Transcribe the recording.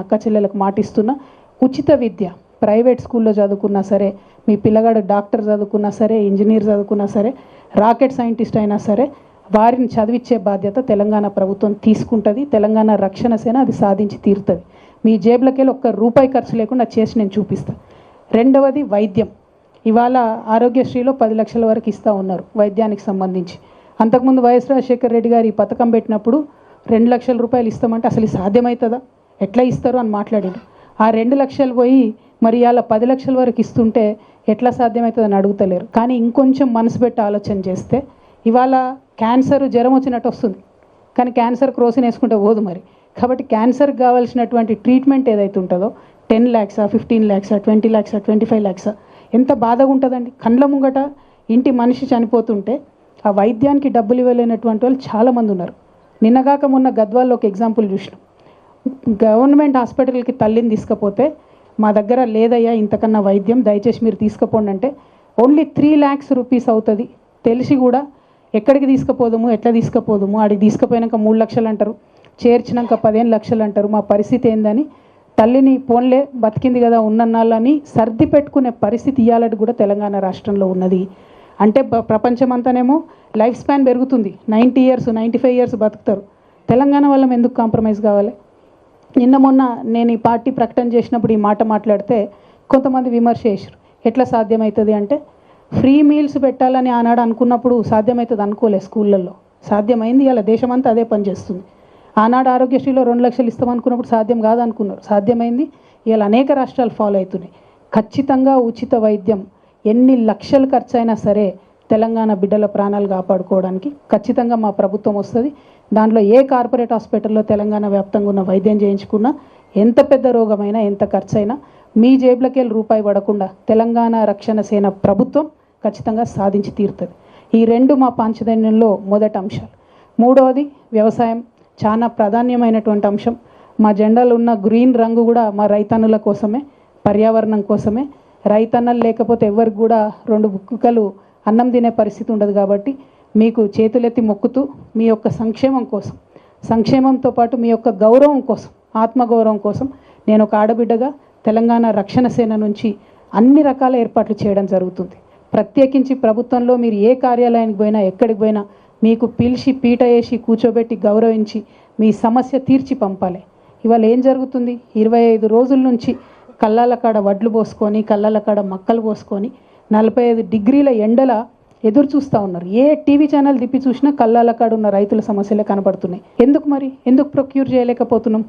అక్క చెల్లెలకు మాటిస్తున్నా, ఉచిత విద్య ప్రైవేట్ స్కూల్లో చదువుకున్నా సరే, మీ పిల్లగాడు డాక్టర్ చదువుకున్నా సరే, ఇంజనీర్ చదువుకున్నా సరే, రాకెట్ సైంటిస్ట్ అయినా సరే, వారిని చదివించే బాధ్యత తెలంగాణ ప్రభుత్వం తీసుకుంటుంది. తెలంగాణ రక్షణ సేన అది సాధించి తీరుతుంది. మీ జేబులకెళ్ళి ఒక్క రూపాయి ఖర్చు లేకుండా చేసి నేను చూపిస్తాను. రెండవది వైద్యం. ఇవాళ ఆరోగ్యశ్రీలో 10 లక్షల వరకు ఇస్తూ ఉన్నారు వైద్యానికి సంబంధించి. అంతకుముందు వైఎస్ రాజశేఖర రెడ్డి గారు ఈ పథకం పెట్టినప్పుడు 2 లక్షల రూపాయలు ఇస్తామంటే అసలు సాధ్యమవుతుందా, ఎట్లా ఇస్తారు అని మాట్లాడారు. ఆ 2 లక్షలు పోయి మరి ఇవాళ 10 లక్షల వరకు ఇస్తుంటే ఎట్లా సాధ్యమవుతుందని అడుగుతలేరు. కానీ ఇంకొంచెం మనసు పెట్టి ఆలోచన చేస్తే ఇవాళ క్యాన్సర్ జ్వరం వచ్చినట్టు వస్తుంది, కానీ క్యాన్సర్ క్రోసిన్ వేసుకుంటే పోదు మరి. కాబట్టి క్యాన్సర్కి కావాల్సినటువంటి ట్రీట్మెంట్ ఏదైతే ఉంటుందో 10 lakhs, 15 lakhs, 20 lakhs, 25 lakhs ఎంత బాధగా ఉంటుందండి. కండ్ల ముంగట ఇంటి మనిషి చనిపోతుంటే ఆ వైద్యానికి డబ్బులు ఇవ్వలేనటువంటి వాళ్ళు చాలామంది ఉన్నారు. నిన్నగాక మొన్న గద్వాల్లో ఒక ఎగ్జాంపుల్ చూసినాం. గవర్నమెంట్ హాస్పిటల్కి తల్లిని తీసుకపోతే మా దగ్గర లేదయ్యా ఇంతకన్నా వైద్యం, దయచేసి మీరు తీసుకుపోండి అంటే ఓన్లీ 3 lakhs rupees అవుతుంది. తెలిసి కూడా ఎక్కడికి తీసుకుపోదాము, ఎట్లా తీసుకుపోదాము, ఆడికి తీసుకుపోయినాక 3 లక్షలు అంటారు, చేర్చినాక 15 లక్షలు అంటారు, మా పరిస్థితి ఏందని తల్లిని పోన్లే బతికింది కదా ఉన్నన్నాళ్ళని సర్ది పెట్టుకునే పరిస్థితి ఇవ్వాలని కూడా తెలంగాణ రాష్ట్రంలో ఉన్నది. అంటే ప్రపంచమంతానేమో లైఫ్ స్పాన్ పెరుగుతుంది, 90 years 95 years బతుకుతారు. తెలంగాణ వాళ్ళం ఎందుకు కాంప్రమైజ్ కావాలి? నిన్న మొన్న నేను ఈ పార్టీ ప్రకటన చేసినప్పుడు ఈ మాట మాట్లాడితే కొంతమంది విమర్శ చేశారు. ఎట్లా సాధ్యమవుతుంది అంటే, ఫ్రీ మీల్స్ పెట్టాలని ఆనాడు అనుకున్నప్పుడు సాధ్యమవుతుంది అనుకోలే, స్కూళ్ళల్లో సాధ్యమైంది. ఇలా దేశమంతా అదే పని చేస్తుంది. ఆనాడు ఆరోగ్యశ్రీలో 2 లక్షలు ఇస్తామనుకున్నప్పుడు సాధ్యం కాదనుకున్నారు, సాధ్యమైంది. ఇలా అనేక రాష్ట్రాలు ఫాలో అవుతున్నాయి. ఖచ్చితంగా ఉచిత వైద్యం ఎన్ని లక్షలు ఖర్చు అయినా సరే తెలంగాణ బిడ్డల ప్రాణాలు కాపాడుకోవడానికి ఖచ్చితంగా మా ప్రభుత్వం వస్తుంది. దాంట్లో ఏ కార్పొరేట్ హాస్పిటల్లో తెలంగాణ వ్యాప్తంగా ఉన్న వైద్యం చేయించుకున్నా ఎంత పెద్ద రోగమైనా ఎంత ఖర్చు అయినా మీ జేబులకి వెళ్ళి రూపాయి పడకుండా తెలంగాణ రక్షణ సేన ప్రభుత్వం ఖచ్చితంగా సాధించి తీరుతుంది. ఈ 2 మా పాంచజన్యంలో మొదటి అంశాలు. మూడవది వ్యవసాయం, చాలా ప్రాధాన్యమైనటువంటి అంశం. మా జెండాలో ఉన్న గ్రీన్ రంగు కూడా మా రైతన్నుల కోసమే, పర్యావరణం కోసమే. రైతన్నలు లేకపోతే ఎవరికి కూడా 2 బుక్కలు అన్నం తినే పరిస్థితి ఉండదు. కాబట్టి మీకు చేతులెత్తి మొక్కుతూ మీ యొక్క సంక్షేమం కోసం, సంక్షేమంతో పాటు మీ యొక్క గౌరవం కోసం, ఆత్మగౌరవం కోసం నేను ఒక ఆడబిడ్డగా తెలంగాణ రక్షణ సేన నుంచి అన్ని రకాల ఏర్పాట్లు చేయడం జరుగుతుంది. ప్రత్యేకించి ప్రభుత్వంలో మీరు ఏ కార్యాలయానికి పోయినా, ఎక్కడికి పోయినా మీకు పిలిచి పీట వేసి కూర్చోబెట్టి గౌరవించి మీ సమస్య తీర్చి పంపాలి. ఇవాళ ఏం జరుగుతుంది? 25 రోజుల నుంచి కళ్ళాల కాడ వడ్లు పోసుకొని, కళ్ళాల కాడ మక్కలు పోసుకొని 45 degrees ఎండల ఎదురు చూస్తూ ఉన్నారు. ఏ టీవీ ఛానల్ తిప్పి చూసినా కళ్ళాల కాడ ఉన్న రైతుల సమస్యలే కనబడుతున్నాయి. ఎందుకు మరి? ఎందుకు ప్రొక్యూర్ చేయలేకపోతున్నాం?